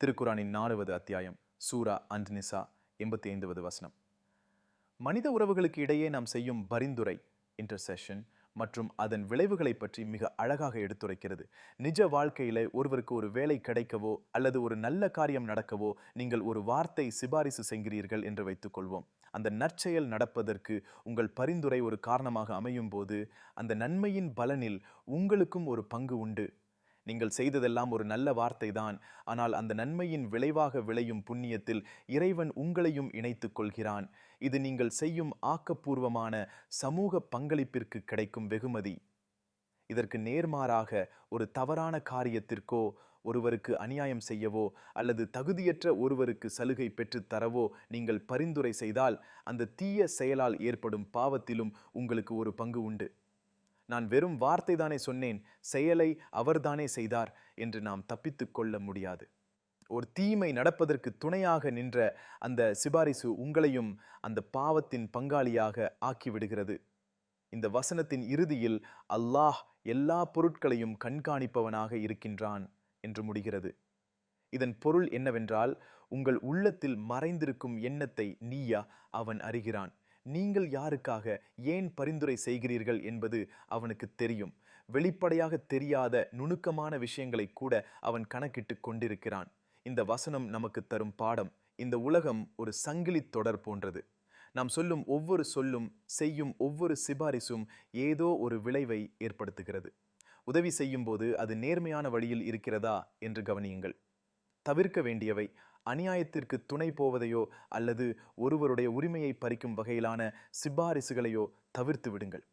திருக்குரானின் 4வது அத்தியாயம் சூரா அன்-நிசா 85வது வசனம். மனித உறவுகளுக்கு இடையே நாம் செய்யும் பரிந்துரை இன்டர்செஷன் மற்றும் அதன் விளைவுகளை பற்றி மிக அழகாக எடுத்துரைக்கிறது. நிஜ வாழ்க்கையில ஒருவருக்கு ஒரு வேலை கிடைக்கவோ அல்லது ஒரு நல்ல காரியம் நடக்கவோ நீங்கள் ஒரு வார்த்தை சிபாரிசு செய்கிறீர்கள் என்று வைத்துக் கொள்வோம். அந்த நற்செயல் நடப்பதற்கு உங்கள் பரிந்துரை ஒரு காரணமாக அமையும் போது அந்த நன்மையின் பலனில் உங்களுக்கும் ஒரு பங்கு உண்டு. நீங்கள் செய்ததெல்லாம் ஒரு நல்ல வார்த்தை தான், ஆனால் அந்த நன்மையின் விளைவாக விளையும் புண்ணியத்தில் இறைவன் உங்களையும் இணைத்துக் கொள்கிறான். இது நீங்கள் செய்யும் ஆக்கப்பூர்வமான சமூக பங்களிப்பிற்கு கிடைக்கும் வெகுமதி. இதற்கு நேர்மாறாக ஒரு தவறான காரியத்திற்கோ ஒருவருக்கு அநியாயம் செய்யவோ அல்லது தகுதியற்ற ஒருவருக்கு சலுகை பெற்றுத் தரவோ நீங்கள் பரிந்துரை செய்தால் அந்த தீய செயலால் ஏற்படும் பாவத்திலும் உங்களுக்கு ஒரு பங்கு உண்டு. நான் வெறும் வார்த்தை தானே சொன்னேன், செயலை அவர்தானே செய்தார் என்று நாம் தப்பித்துக் கொள்ள முடியாது. ஒரு தீமை நடப்பதற்கு துணையாக நின்ற அந்த சிபாரிசு உங்களையும் அந்த பாவத்தின் பங்காளியாக ஆக்கிவிடுகிறது. இந்த வசனத்தின் இறுதியில் அல்லாஹ் எல்லா பொருட்களையும் கண்காணிப்பவனாக இருக்கின்றான் என்று முடிகிறது. இதன் பொருள் என்னவென்றால், உங்கள் உள்ளத்தில் மறைந்திருக்கும் எண்ணத்தை நீயா அவன் அறிகிறான். நீங்கள் யாருக்காக ஏன் பரிந்துரை செய்கிறீர்கள் என்பது அவனுக்கு தெரியும். வெளிப்படையாக தெரியாத நுணுக்கமான விஷயங்களை கூட அவன் கணக்கிட்டு கொண்டிருக்கிறான். இந்த வசனம் நமக்கு தரும் பாடம், இந்த உலகம் ஒரு சங்கிலி தொடர் போன்றது. நாம் சொல்லும் ஒவ்வொரு சொல்லும் செய்யும் ஒவ்வொரு சிபாரிசும் ஏதோ ஒரு விளைவை ஏற்படுத்துகிறது. உதவி செய்யும் போது அது நேர்மையான வழியில் இருக்கிறதா என்று கவனியுங்கள். தவிர்க்க வேண்டியவை அநியாயத்திற்கு துணை போவதையோ அல்லது ஒருவருடைய உரிமையை பறிக்கும் வகையிலான சிபாரிசுகளையோ தவிர்த்து விடுங்கள்.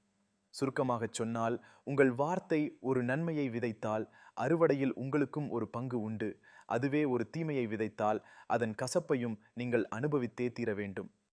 சுருக்கமாக சொன்னால், உங்கள் வார்த்தை ஒரு நன்மையை விதைத்தால் அறுவடையில் உங்களுக்கும் ஒரு பங்கு உண்டு. அதுவே ஒரு தீமையை விதைத்தால் அதன் கசப்பையும் நீங்கள் அனுபவித்தே தீர வேண்டும்.